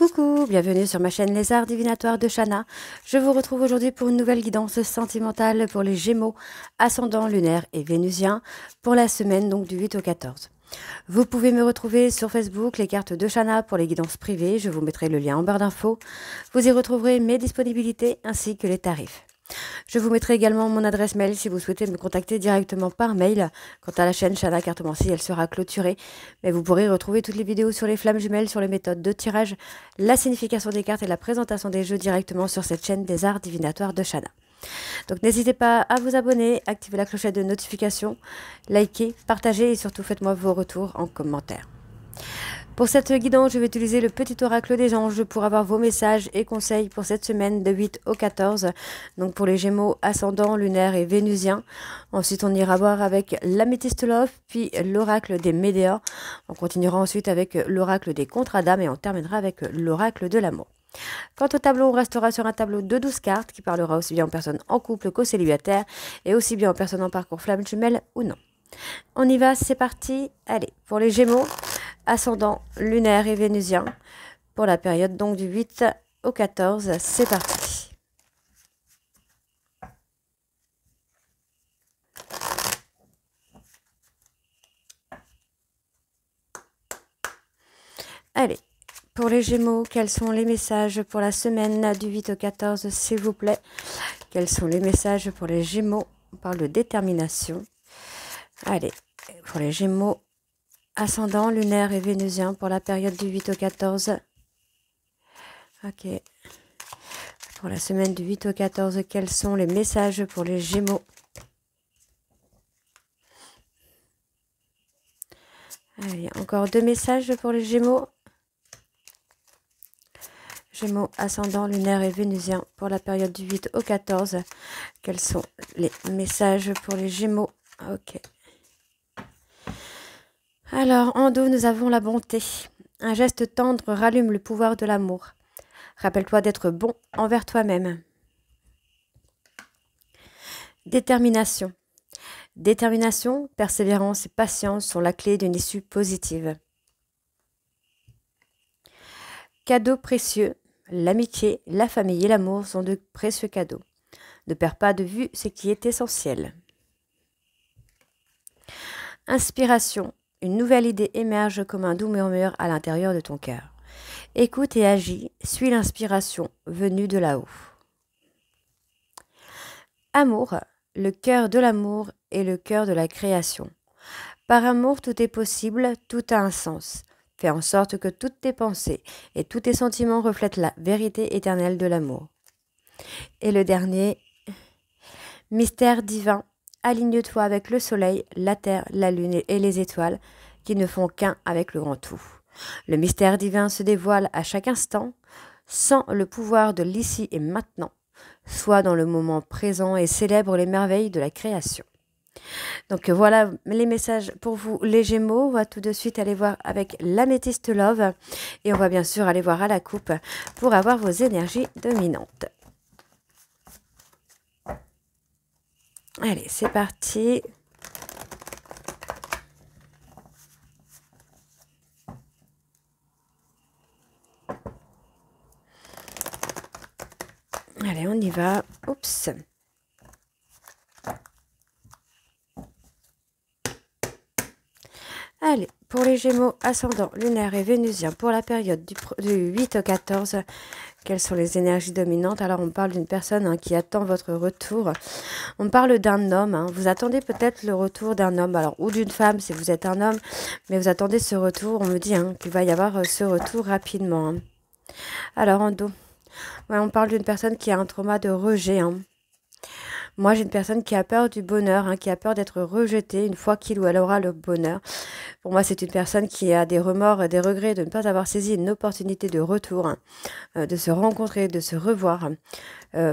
Coucou, bienvenue sur ma chaîne Les Arts Divinatoires de Shana. Je vous retrouve aujourd'hui pour une nouvelle guidance sentimentale pour les Gémeaux, ascendant lunaire et vénusien, pour la semaine donc du 8 au 14. Vous pouvez me retrouver sur Facebook, les cartes de Shana pour les guidances privées, je vous mettrai le lien en barre d'infos. Vous y retrouverez mes disponibilités ainsi que les tarifs. Je vous mettrai également mon adresse mail si vous souhaitez me contacter directement par mail. Quant à la chaîne Shana Cartomancie, elle sera clôturée, mais vous pourrez retrouver toutes les vidéos sur les flammes jumelles, sur les méthodes de tirage, la signification des cartes et la présentation des jeux directement sur cette chaîne des arts divinatoires de Shana. Donc n'hésitez pas à vous abonner, activer la clochette de notification, liker, partager et surtout faites-moi vos retours en commentaire. Pour cette guidance, je vais utiliser le petit oracle des anges pour avoir vos messages et conseils pour cette semaine de 8 au 14. Donc pour les Gémeaux, ascendant, lunaire et vénusien. Ensuite, on ira voir avec l'améthyste love, puis l'oracle des médéors. On continuera ensuite avec l'oracle des contrats d'âme et on terminera avec l'oracle de l'amour. Quant au tableau, on restera sur un tableau de 12 cartes qui parlera aussi bien aux personnes en couple qu'aux célibataires et aussi bien aux personnes en parcours flamme jumelle ou non. On y va, c'est parti. Allez, pour les Gémeaux, ascendant, lunaire et vénusien, pour la période donc du 8 au 14, c'est parti. Allez, pour les Gémeaux, quels sont les messages pour la semaine du 8 au 14, s'il vous plaît? Quels sont les messages pour les Gémeaux? On parle de détermination. Allez, pour les Gémeaux, ascendant, lunaire et vénusien pour la période du 8 au 14. Ok. Pour la semaine du 8 au 14, quels sont les messages pour les Gémeaux? Allez, encore deux messages pour les Gémeaux. Gémeaux, ascendant, lunaire et vénusien pour la période du 8 au 14. Quels sont les messages pour les Gémeaux? Ok. Alors, en dos, nous avons la bonté. Un geste tendre rallume le pouvoir de l'amour. Rappelle-toi d'être bon envers toi-même. Détermination. Détermination, persévérance et patience sont la clé d'une issue positive. Cadeaux précieux. L'amitié, la famille et l'amour sont de précieux cadeaux. Ne perds pas de vue ce qui est essentiel. Inspiration. Une nouvelle idée émerge comme un doux murmure à l'intérieur de ton cœur. Écoute et agis, suis l'inspiration venue de là-haut. Amour, le cœur de l'amour est le cœur de la création. Par amour, tout est possible, tout a un sens. Fais en sorte que toutes tes pensées et tous tes sentiments reflètent la vérité éternelle de l'amour. Et le dernier, mystère divin. Aligne-toi avec le soleil, la terre, la lune et les étoiles qui ne font qu'un avec le grand tout. Le mystère divin se dévoile à chaque instant, sans le pouvoir de l'ici et maintenant. Sois dans le moment présent et célèbre les merveilles de la création. Donc voilà les messages pour vous les Gémeaux. On va tout de suite aller voir avec l'améthyste love et on va bien sûr aller voir à la coupe pour avoir vos énergies dominantes. Allez, c'est parti. Allez, on y va. Oups. Allez, pour les Gémeaux, ascendant, lunaire et vénusien, pour la période du 8 au 14, quelles sont les énergies dominantes? Alors, on parle d'une personne qui attend votre retour. On parle d'un homme. Vous attendez peut-être le retour d'un homme, alors ou d'une femme si vous êtes un homme, mais vous attendez ce retour. On me dit qu'il va y avoir ce retour rapidement. Alors, en dos, ouais, on parle d'une personne qui a un trauma de rejet. Moi, j'ai une personne qui a peur du bonheur, qui a peur d'être rejetée une fois qu'il ou elle aura le bonheur. Pour moi, c'est une personne qui a des remords, des regrets de ne pas avoir saisi une opportunité de retour, de se rencontrer, de se revoir.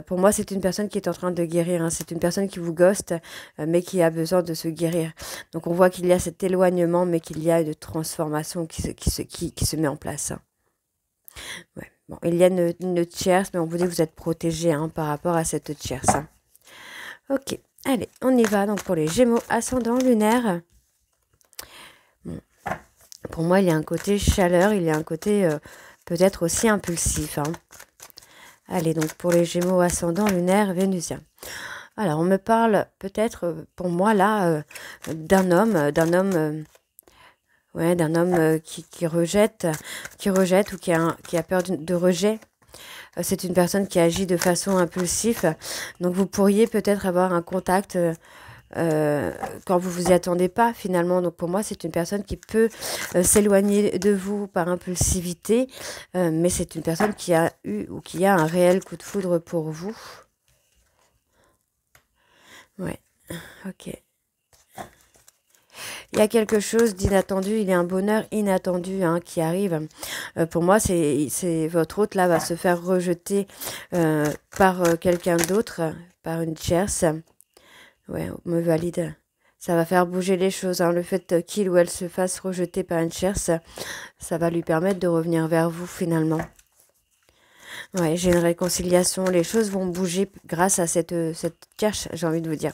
Pour moi, c'est une personne qui est en train de guérir. C'est une personne qui vous ghoste, mais qui a besoin de se guérir. Donc, on voit qu'il y a cet éloignement, mais qu'il y a une transformation qui se met en place. Ouais. Bon, il y a une tierce, mais on vous dit que vous êtes protégé par rapport à cette tierce. Ok, allez, on y va. Donc, pour les Gémeaux, ascendant, lunaire. Bon. Pour moi, il y a un côté chaleur, il y a un côté peut-être aussi impulsif, hein. Allez, donc pour les Gémeaux ascendant lunaire vénusien. Alors, on me parle peut-être, pour moi, là, d'un homme, ouais, d'un homme qui rejette ou qui a peur de rejet. C'est une personne qui agit de façon impulsive. Donc, vous pourriez peut-être avoir un contact quand vous vous y attendez pas, finalement. Donc, pour moi, c'est une personne qui peut s'éloigner de vous par impulsivité. Mais c'est une personne qui a eu ou qui a un réel coup de foudre pour vous. Ouais, ok. Il y a quelque chose d'inattendu, il y a un bonheur inattendu hein, qui arrive. Pour moi, c'est votre hôte là va se faire rejeter par quelqu'un d'autre, par une tierce. Ouais, on me valide. Ça va faire bouger les choses. Hein. Le fait qu'il ou elle se fasse rejeter par une tierce, ça va lui permettre de revenir vers vous finalement. Ouais, j'ai une réconciliation. Les choses vont bouger grâce à cette tierce, j'ai envie de vous dire.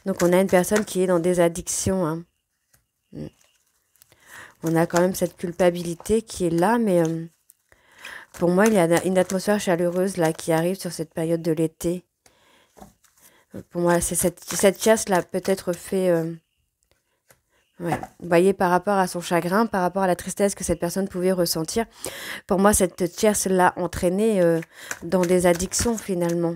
Donc on a une personne qui est dans des addictions. Hein. On a quand même cette culpabilité qui est là, mais pour moi, il y a une atmosphère chaleureuse là qui arrive sur cette période de l'été. Pour moi, c'est cette chasse-là peut-être fait... ouais. Vous voyez, par rapport à son chagrin, par rapport à la tristesse que cette personne pouvait ressentir, pour moi, cette tierce l'a entraîné dans des addictions finalement.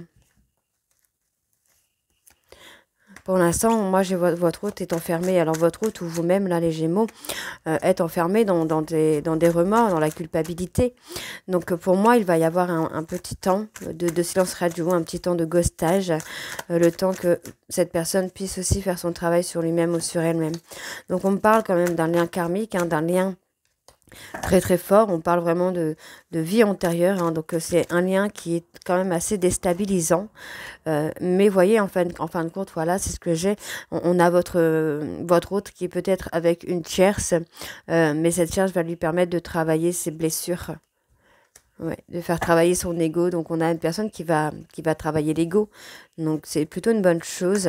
Pour l'instant, moi, j'ai votre hôte est enfermé. Alors, votre hôte ou vous-même, là, les Gémeaux, êtes enfermé dans des remords, dans la culpabilité. Donc, pour moi, il va y avoir un petit temps de silence radio, un petit temps de ghostage, le temps que cette personne puisse aussi faire son travail sur lui-même ou sur elle-même. Donc, on me parle quand même d'un lien karmique, hein, d'un lien très très fort. On parle vraiment de vie antérieure. Hein, donc, c'est un lien qui est quand même assez déstabilisant. Mais voyez, en fin de compte, voilà, c'est ce que j'ai. On a votre hôte qui est peut-être avec une tierce, mais cette tierce va lui permettre de travailler ses blessures. Ouais, de faire travailler son ego. Donc, on a une personne qui va travailler l'ego. Donc, c'est plutôt une bonne chose.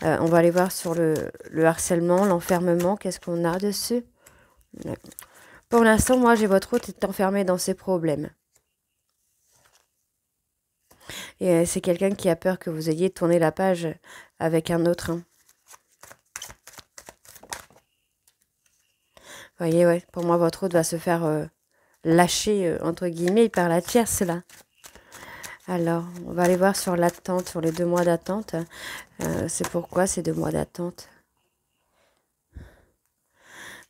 On va aller voir sur le harcèlement, l'enfermement. Qu'est-ce qu'on a dessus? Ouais. Pour l'instant, moi, j'ai votre hôte qui est enfermé dans ses problèmes. Et c'est quelqu'un qui a peur que vous ayez tourné la page avec un autre. Hein. Vous voyez, ouais, pour moi, votre hôte va se faire lâcher, entre guillemets, par la tierce, là. Alors, on va aller voir sur l'attente, sur les 2 mois d'attente. C'est pourquoi ces 2 mois d'attente?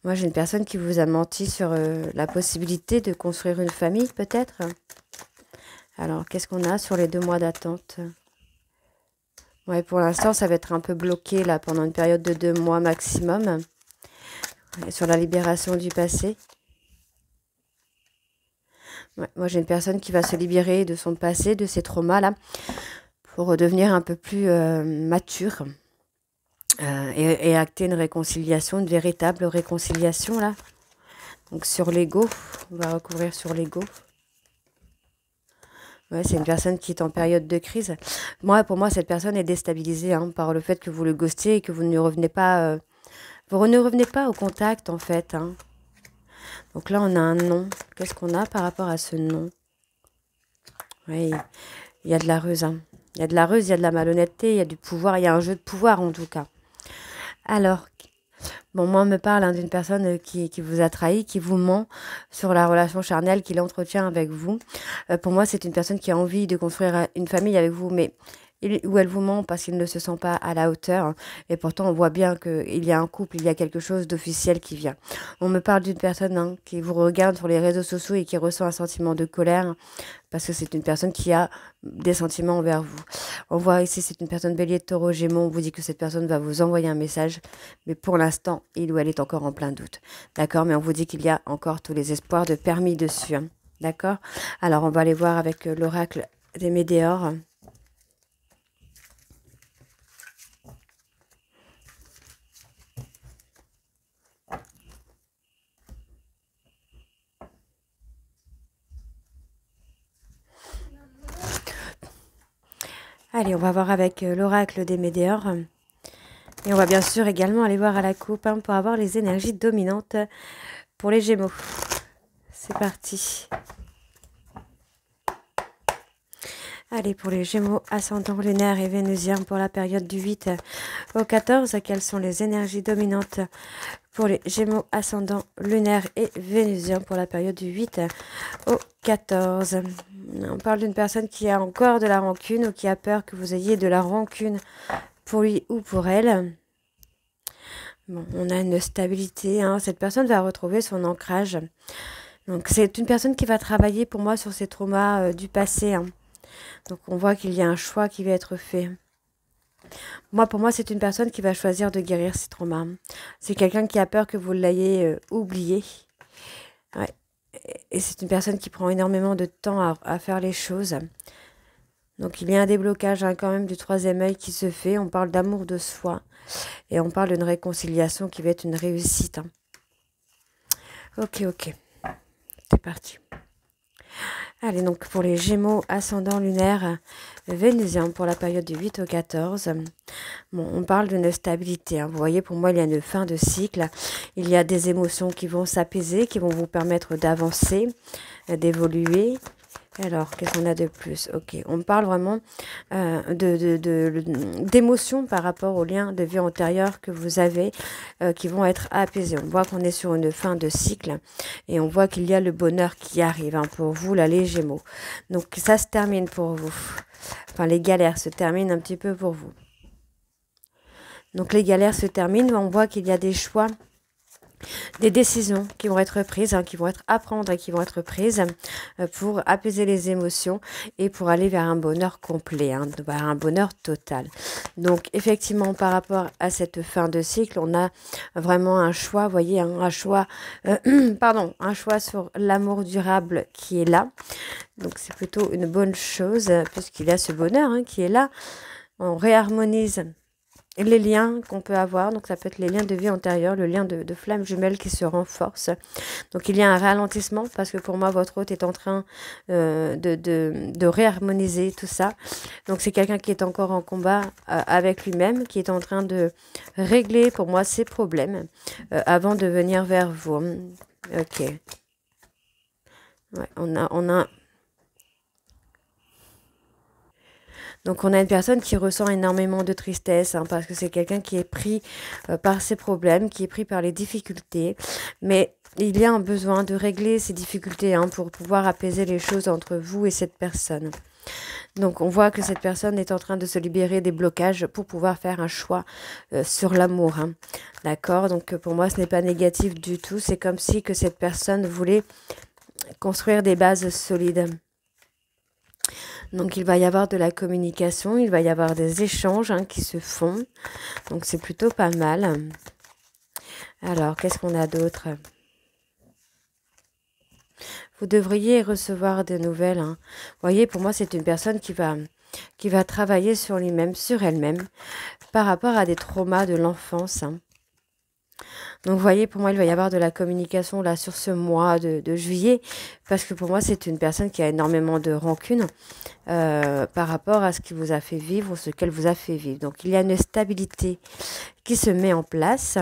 Moi, j'ai une personne qui vous a menti sur la possibilité de construire une famille, peut-être. Alors, qu'est-ce qu'on a sur les 2 mois d'attente? Ouais, pour l'instant, ça va être un peu bloqué, là, pendant une période de 2 mois maximum. Et sur la libération du passé. Ouais, moi, j'ai une personne qui va se libérer de son passé, de ses traumas, là, pour redevenir un peu plus mature. Et acter une réconciliation, une véritable réconciliation, là. Donc, sur l'ego, on va recouvrir sur l'ego. Ouais, c'est une personne qui est en période de crise. Pour moi, cette personne est déstabilisée hein, par le fait que vous le ghostiez et que vous ne revenez pas, vous ne revenez pas au contact, en fait. Hein. Donc là, on a un nom. Qu'est-ce qu'on a par rapport à ce nom? Oui, il y a de la ruse. Hein. Il y a de la ruse, il y a de la malhonnêteté, il y a du pouvoir, il y a un jeu de pouvoir en tout cas. Alors, bon, moi, on me parle hein, d'une personne qui vous a trahi, qui vous ment sur la relation charnelle qu'il entretient avec vous. Pour moi, c'est une personne qui a envie de construire une famille avec vous, mais où elle vous ment parce qu'il ne se sent pas à la hauteur. Et pourtant, on voit bien qu'il y a un couple, il y a quelque chose d'officiel qui vient. On me parle d'une personne hein, qui vous regarde sur les réseaux sociaux et qui ressent un sentiment de colère parce que c'est une personne qui a des sentiments envers vous. On voit ici, c'est une personne bélier de taureau gémeaux. On vous dit que cette personne va vous envoyer un message, mais pour l'instant, il ou elle est encore en plein doute. D'accord? Mais on vous dit qu'il y a encore tous les espoirs de permis dessus. Hein. D'accord? Alors, on va aller voir avec l'oracle des Médéors. Allez, on va voir avec l'oracle des Médéors. Et on va bien sûr également aller voir à la coupe hein, pour avoir les énergies dominantes pour les Gémeaux. c'est parti. Allez, pour les Gémeaux, ascendant lunaire et vénusien pour la période du 8 au 14, quelles sont les énergies dominantes pour les Gémeaux, ascendant lunaire et vénusien pour la période du 8 au 14. On parle d'une personne qui a encore de la rancune ou qui a peur que vous ayez de la rancune pour lui ou pour elle. Bon, on a une stabilité, hein. Cette personne va retrouver son ancrage. Donc, c'est une personne qui va travailler pour moi sur ses traumas du passé, hein. Donc, on voit qu'il y a un choix qui va être fait. Pour moi, c'est une personne qui va choisir de guérir ses traumas. C'est quelqu'un qui a peur que vous l'ayez oublié. Ouais. Et c'est une personne qui prend énormément de temps à faire les choses. Donc, il y a un déblocage quand même du troisième œil qui se fait. On parle d'amour de soi. Et on parle d'une réconciliation qui va être une réussite. Ok. C'est parti. Allez, donc pour les Gémeaux, ascendant lunaire, vénusien pour la période du 8 au 14. Bon, on parle d'une stabilité. Vous voyez, pour moi, il y a une fin de cycle. Il y a des émotions qui vont s'apaiser, qui vont vous permettre d'avancer, d'évoluer. Alors, qu'est-ce qu'on a de plus? Ok, on parle vraiment d'émotions par rapport aux liens de vie antérieurs que vous avez qui vont être apaisés. On voit qu'on est sur une fin de cycle et on voit qu'il y a le bonheur qui arrive pour vous, là, les Gémeaux. Donc, ça se termine pour vous. Enfin, les galères se terminent un petit peu pour vous. Donc, les galères se terminent. On voit qu'il y a des choix, des décisions qui vont être prises, qui vont être à prendre et qui vont être prises pour apaiser les émotions et pour aller vers un bonheur complet, vers un bonheur total. Donc effectivement, par rapport à cette fin de cycle, on a vraiment un choix, vous voyez, un choix sur l'amour durable qui est là. Donc c'est plutôt une bonne chose puisqu'il y a ce bonheur qui est là. On réharmonise les liens qu'on peut avoir, donc ça peut être les liens de vie antérieure, le lien de flamme jumelle qui se renforce. Donc il y a un ralentissement parce que pour moi votre hôte est en train de réharmoniser tout ça. Donc c'est quelqu'un qui est encore en combat avec lui-même, qui est en train de régler pour moi ses problèmes avant de venir vers vous. Ok. Ouais, on a Donc on a une personne qui ressent énormément de tristesse parce que c'est quelqu'un qui est pris par ses problèmes, qui est pris par les difficultés. Mais il y a un besoin de régler ces difficultés pour pouvoir apaiser les choses entre vous et cette personne. Donc on voit que cette personne est en train de se libérer des blocages pour pouvoir faire un choix sur l'amour. D'accord? Donc pour moi ce n'est pas négatif du tout. C'est comme si que cette personne voulait construire des bases solides. Donc il va y avoir de la communication, il va y avoir des échanges qui se font. Donc c'est plutôt pas mal. Alors, qu'est-ce qu'on a d'autre? Vous devriez recevoir des nouvelles. Vous voyez, pour moi, c'est une personne qui va travailler sur lui-même, sur elle-même, par rapport à des traumas de l'enfance. Donc, vous voyez, pour moi, il va y avoir de la communication là sur ce mois de juillet, parce que pour moi, c'est une personne qui a énormément de rancune par rapport à ce qui vous a fait vivre ou ce qu'elle vous a fait vivre. Donc, il y a une stabilité qui se met en place.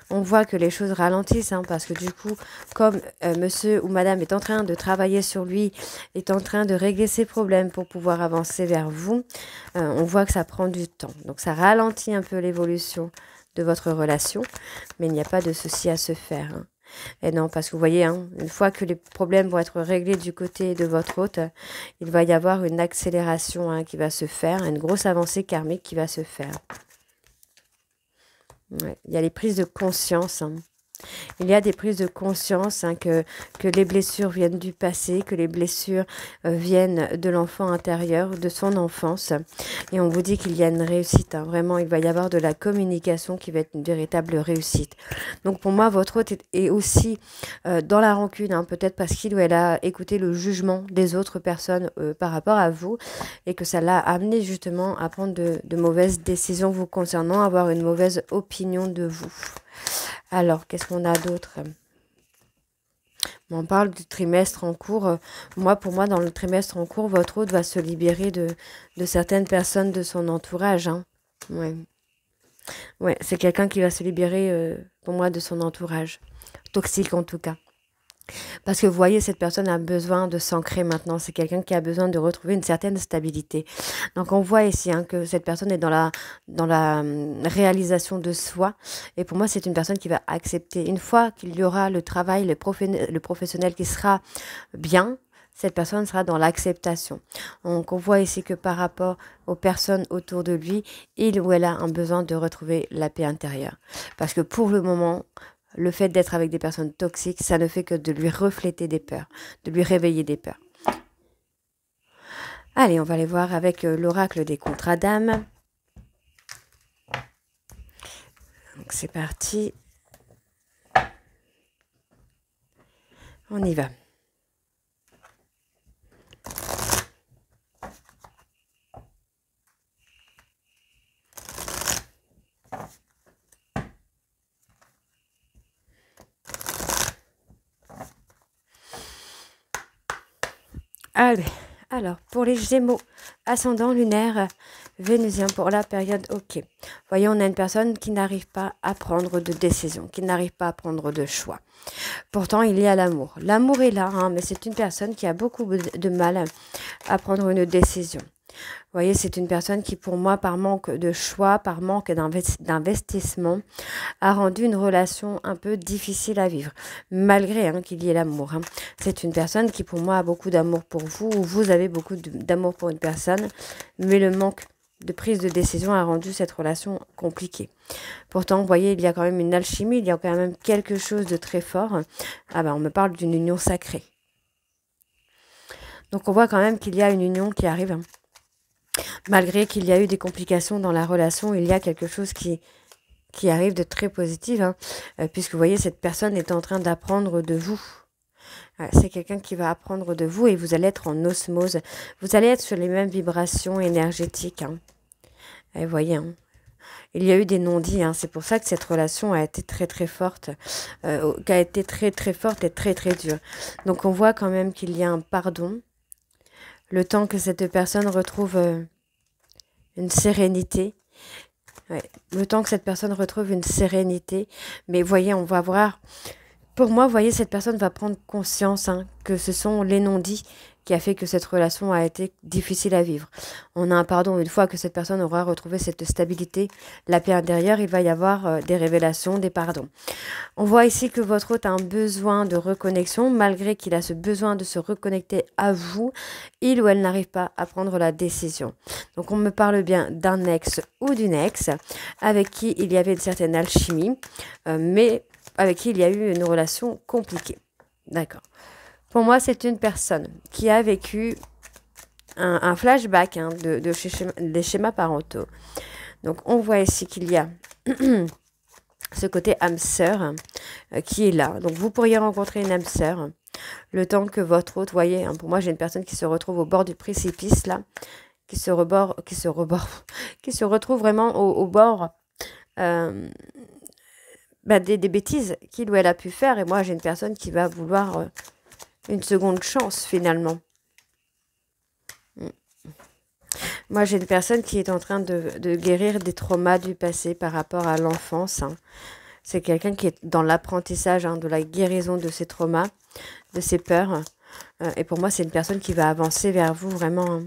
On voit que les choses ralentissent parce que du coup, comme monsieur ou madame est en train de travailler sur lui, est en train de régler ses problèmes pour pouvoir avancer vers vous, on voit que ça prend du temps. Donc, ça ralentit un peu l'évolution de votre relation, mais il n'y a pas de souci à se faire. Et non, parce que vous voyez, une fois que les problèmes vont être réglés du côté de votre hôte, il va y avoir une accélération qui va se faire, une grosse avancée karmique qui va se faire. Ouais, il y a les prises de conscience. Il y a des prises de conscience que les blessures viennent du passé, que les blessures viennent de l'enfant intérieur, de son enfance. Et on vous dit qu'il y a une réussite. Vraiment, il va y avoir de la communication qui va être une véritable réussite. Donc pour moi, votre hôte est aussi dans la rancune, peut-être parce qu'il ou elle a écouté le jugement des autres personnes par rapport à vous et que ça l'a amené justement à prendre de mauvaises décisions vous concernant, avoir une mauvaise opinion de vous. Alors, qu'est-ce qu'on a d'autre? On parle du trimestre en cours. Pour moi, dans le trimestre en cours, votre hôte va se libérer de certaines personnes de son entourage. Ouais, c'est quelqu'un qui va se libérer, pour moi, de son entourage. Toxique, en tout cas. Parce que vous voyez, cette personne a besoin de s'ancrer maintenant. C'est quelqu'un qui a besoin de retrouver une certaine stabilité. Donc on voit ici que cette personne est dans la réalisation de soi. Et pour moi, c'est une personne qui va accepter. Une fois qu'il y aura le travail, le professionnel qui sera bien, cette personne sera dans l'acceptation. Donc on voit ici que par rapport aux personnes autour de lui, il ou elle a un besoin de retrouver la paix intérieure. Parce que pour le moment, le fait d'être avec des personnes toxiques, ça ne fait que de lui refléter des peurs, de lui réveiller des peurs. Allez, on va aller voir avec l'oracle des contrats d'âme. Donc c'est parti. On y va. Allez, alors pour les Gémeaux, ascendant lunaire vénusien pour la période OK. Voyez, on a une personne qui n'arrive pas à prendre de décision, qui n'arrive pas à prendre de choix. Pourtant, il y a l'amour. L'amour est là, mais c'est une personne qui a beaucoup de mal à prendre une décision. Vous voyez, c'est une personne qui, pour moi, par manque de choix, par manque d'investissement, a rendu une relation un peu difficile à vivre, malgré qu'il y ait l'amour. C'est une personne qui, pour moi, a beaucoup d'amour pour vous, ou vous avez beaucoup d'amour pour une personne, mais le manque de prise de décision a rendu cette relation compliquée. Pourtant, vous voyez, il y a quand même une alchimie, il y a quand même quelque chose de très fort. Ah ben, on me parle d'une union sacrée. Donc, on voit quand même qu'il y a une union qui arrive. Malgré qu'il y a eu des complications dans la relation, il y a quelque chose qui arrive de très positif, puisque vous voyez, cette personne est en train d'apprendre de vous. C'est quelqu'un qui va apprendre de vous et vous allez être en osmose. Vous allez être sur les mêmes vibrations énergétiques. Et vous voyez, il y a eu des non-dits. C'est pour ça que cette relation a été très très forte, qu'a été très très forte et très très dure. Donc on voit quand même qu'il y a un pardon. Le temps que cette personne retrouve une sérénité. Ouais, le temps que cette personne retrouve une sérénité. Mais voyez, on va voir. Pour moi, voyez, cette personne va prendre conscience que ce sont les non-dits qui a fait que cette relation a été difficile à vivre. On a un pardon. Une fois que cette personne aura retrouvé cette stabilité, la paix intérieure, il va y avoir des révélations, des pardons. On voit ici que votre hôte a un besoin de reconnexion, malgré qu'il a ce besoin de se reconnecter à vous, il ou elle n'arrive pas à prendre la décision. Donc on me parle bien d'un ex ou d'une ex avec qui il y avait une certaine alchimie, mais avec qui il y a eu une relation compliquée. D'accord. Pour moi, c'est une personne qui a vécu un flashback des schémas parentaux. Donc, on voit ici qu'il y a ce côté âme sœur qui est là. Donc, vous pourriez rencontrer une âme sœur le temps que votre autre, voyez, pour moi, j'ai une personne qui se retrouve au bord du précipice, là, qui se retrouve vraiment au bord des bêtises qu'il ou elle a pu faire. Et moi, j'ai une personne qui va vouloir une seconde chance, finalement. Moi, j'ai une personne qui est en train de guérir des traumas du passé par rapport à l'enfance. C'est quelqu'un qui est dans l'apprentissage de la guérison de ses traumas, de ses peurs. Et pour moi, c'est une personne qui va avancer vers vous, vraiment.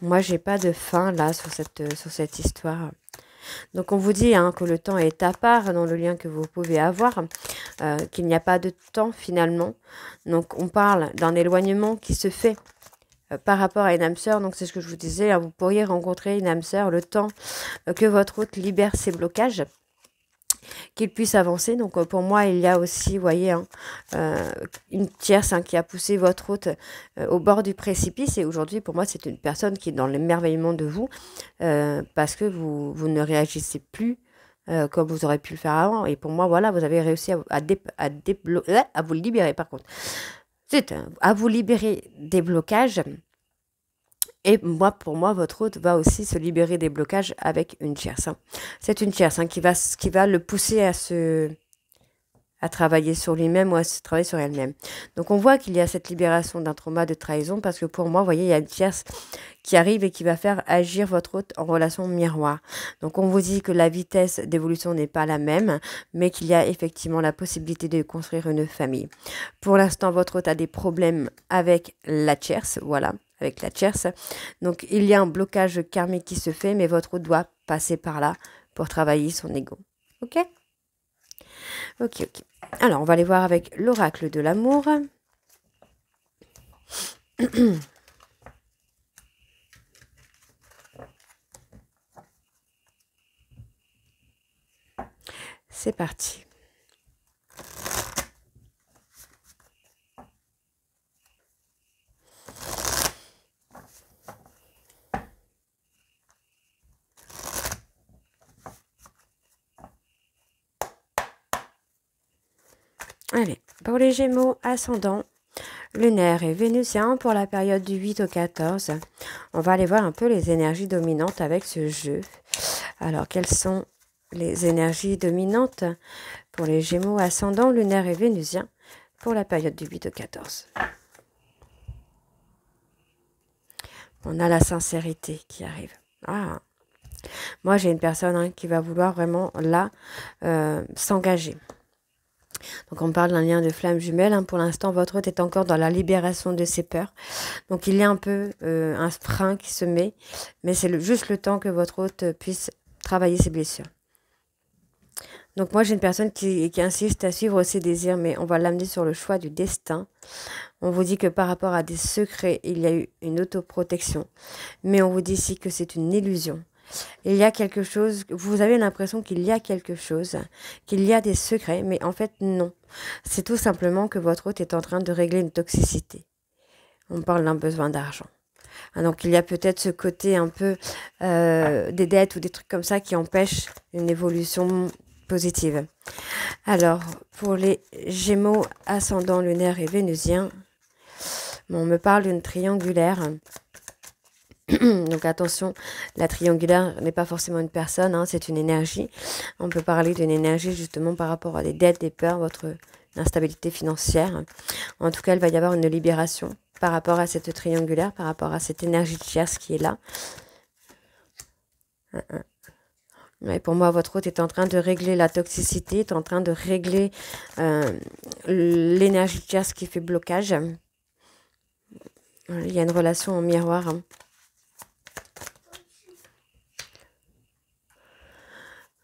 Moi, j'ai pas de fin, là, sur cette histoire. Donc on vous dit que le temps est à part dans le lien que vous pouvez avoir, qu'il n'y a pas de temps finalement. Donc on parle d'un éloignement qui se fait par rapport à une âme sœur. Donc c'est ce que je vous disais, vous pourriez rencontrer une âme sœur le temps que votre hôte libère ses blocages, qu'il puisse avancer. Donc pour moi, il y a aussi, vous voyez, une tierce qui a poussé votre hôte au bord du précipice. Et aujourd'hui, pour moi, c'est une personne qui est dans l'émerveillement de vous parce que vous ne réagissez plus comme vous aurez pu le faire avant. Et pour moi, voilà, vous avez réussi à vous libérer, par contre. C'est à vous libérer des blocages. Et moi, pour moi, votre hôte va aussi se libérer des blocages avec une tierce. C'est une tierce qui va le pousser à travailler sur lui-même ou à se travailler sur elle-même. Donc on voit qu'il y a cette libération d'un trauma de trahison parce que pour moi, vous voyez, il y a une tierce qui arrive et qui va faire agir votre hôte en relation miroir. Donc on vous dit que la vitesse d'évolution n'est pas la même, mais qu'il y a effectivement la possibilité de construire une famille. Pour l'instant, votre hôte a des problèmes avec la tierce, voilà, avec la tierce. Donc il y a un blocage karmique qui se fait, mais votre hôte doit passer par là pour travailler son ego. Ok ? Ok, ok. Alors, on va aller voir avec l'oracle de l'amour. C'est parti. Allez, pour les Gémeaux, ascendant, lunaire et vénusien, pour la période du 8 au 14, on va aller voir un peu les énergies dominantes avec ce jeu. Alors, quelles sont les énergies dominantes pour les Gémeaux, ascendant, lunaire et vénusien, pour la période du 8 au 14? On a la sincérité qui arrive. Ah, moi j'ai une personne qui va vouloir vraiment là s'engager. Donc on parle d'un lien de flamme jumelle. Pour l'instant, votre hôte est encore dans la libération de ses peurs. Donc il y a un peu un frein qui se met, mais c'est juste le temps que votre hôte puisse travailler ses blessures. Donc moi j'ai une personne qui insiste à suivre ses désirs, mais on va l'amener sur le choix du destin. On vous dit que par rapport à des secrets, il y a eu une autoprotection, mais on vous dit ici que c'est une illusion. Il y a quelque chose, vous avez l'impression qu'il y a quelque chose, qu'il y a des secrets, mais en fait non. C'est tout simplement que votre hôte est en train de régler une toxicité. On parle d'un besoin d'argent. Donc il y a peut-être ce côté un peu des dettes ou des trucs comme ça qui empêchent une évolution positive. Alors, pour les Gémeaux, ascendant lunaire et vénusien, on me parle d'une triangulaire. Donc attention, la triangulaire n'est pas forcément une personne, c'est une énergie. On peut parler d'une énergie justement par rapport à des dettes, des peurs, votre instabilité financière. En tout cas, il va y avoir une libération par rapport à cette triangulaire, par rapport à cette énergie tierce qui est là. Et pour moi, votre hôte est en train de régler la toxicité, est en train de régler l'énergie tierce qui fait blocage. Il y a une relation en miroir.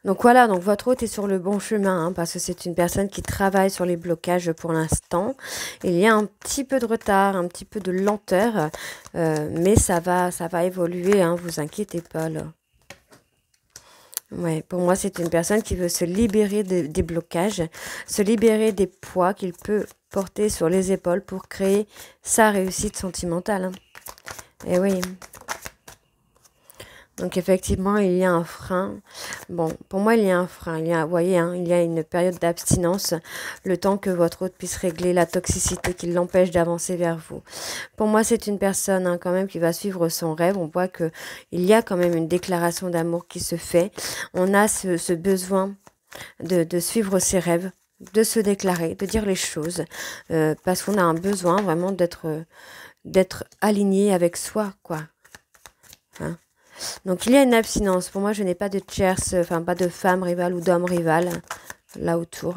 Donc voilà, donc votre hôte est sur le bon chemin, parce que c'est une personne qui travaille sur les blocages pour l'instant. Il y a un petit peu de retard, un petit peu de lenteur, mais ça va évoluer, vous inquiétez pas là. Ouais, pour moi, c'est une personne qui veut se libérer des blocages, se libérer des poids qu'il peut porter sur les épaules pour créer sa réussite sentimentale. Et oui. Donc effectivement, il y a un frein. Bon, pour moi, il y a un frein. Vous voyez, il y a une période d'abstinence, le temps que votre hôte puisse régler la toxicité qui l'empêche d'avancer vers vous. Pour moi, c'est une personne quand même qui va suivre son rêve. On voit que il y a quand même une déclaration d'amour qui se fait. On a ce besoin de suivre ses rêves, de se déclarer, de dire les choses, parce qu'on a un besoin vraiment d'être aligné avec soi, quoi. Donc il y a une abstinence. Pour moi, je n'ai pas de tierce, pas de femme rivale ou d'homme rival là autour.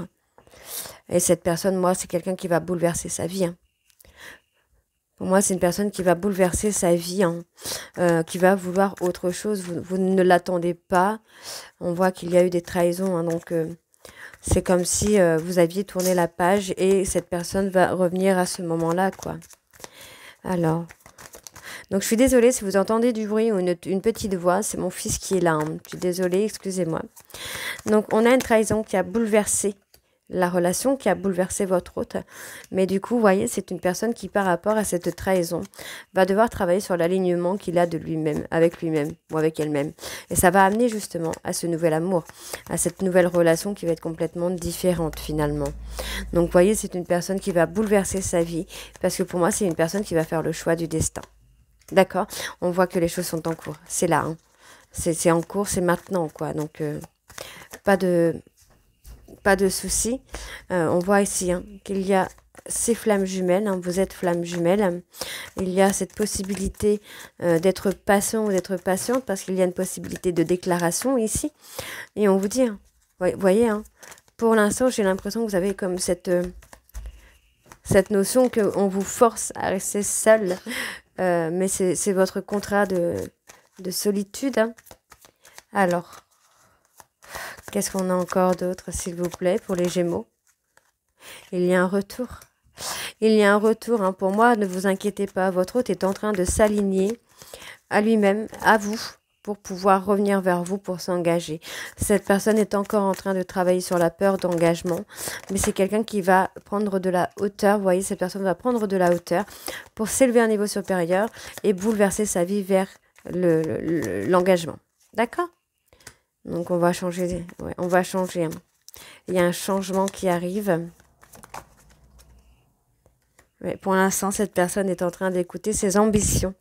Et cette personne, moi, c'est quelqu'un qui va bouleverser sa vie. Pour moi, c'est une personne qui va bouleverser sa vie, qui va vouloir autre chose. Vous ne l'attendez pas. On voit qu'il y a eu des trahisons, donc c'est comme si vous aviez tourné la page et cette personne va revenir à ce moment-là, quoi. Alors... Donc, je suis désolée si vous entendez du bruit ou une petite voix. C'est mon fils qui est là. Je suis désolée, excusez-moi. Donc, on a une trahison qui a bouleversé la relation, qui a bouleversé votre hôte. Mais du coup, vous voyez, c'est une personne qui, par rapport à cette trahison, va devoir travailler sur l'alignement qu'il a de lui-même, avec lui-même ou avec elle-même. Et ça va amener justement à ce nouvel amour, à cette nouvelle relation qui va être complètement différente finalement. Donc, vous voyez, c'est une personne qui va bouleverser sa vie parce que pour moi, c'est une personne qui va faire le choix du destin. D'accord, on voit que les choses sont en cours. C'est là, c'est en cours, c'est maintenant, quoi. Donc, pas de pas de souci. On voit ici qu'il y a ces flammes jumelles, vous êtes flammes jumelles. Il y a cette possibilité d'être patient ou d'être patiente parce qu'il y a une possibilité de déclaration ici. Et on vous dit, vous voyez, pour l'instant, j'ai l'impression que vous avez comme cette notion qu'on vous force à rester seul. Mais c'est votre contrat de solitude. Alors, qu'est-ce qu'on a encore d'autre, s'il vous plaît, pour les Gémeaux? Il y a un retour. Il y a un retour. Pour moi, ne vous inquiétez pas. Votre hôte est en train de s'aligner à lui-même, à vous, pour pouvoir revenir vers vous pour s'engager. Cette personne est encore en train de travailler sur la peur d'engagement, mais c'est quelqu'un qui va prendre de la hauteur. Vous voyez, cette personne va prendre de la hauteur pour s'élever à un niveau supérieur et bouleverser sa vie vers l'engagement. D'accord? Donc, on va changer. Ouais, on va changer. Il y a un changement qui arrive. Mais pour l'instant, cette personne est en train d'écouter ses ambitions.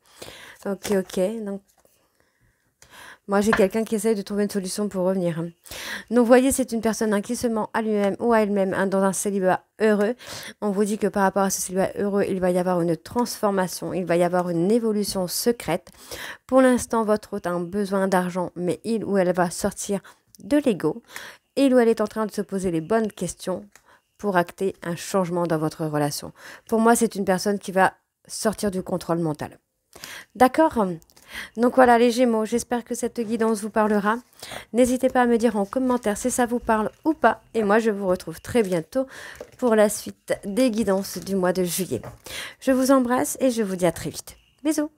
Ok. Donc, moi, j'ai quelqu'un qui essaye de trouver une solution pour revenir. Donc, vous voyez, c'est une personne qui se ment à lui-même ou à elle-même dans un célibat heureux. On vous dit que par rapport à ce célibat heureux, il va y avoir une transformation, il va y avoir une évolution secrète. Pour l'instant, votre hôte a un besoin d'argent, mais il ou elle va sortir de l'ego. Il ou elle est en train de se poser les bonnes questions pour acter un changement dans votre relation. Pour moi, c'est une personne qui va sortir du contrôle mental. D'accord? Donc voilà les Gémeaux, j'espère que cette guidance vous parlera. N'hésitez pas à me dire en commentaire si ça vous parle ou pas. Et moi, je vous retrouve très bientôt pour la suite des guidances du mois de juillet. Je vous embrasse et je vous dis à très vite. Bisous!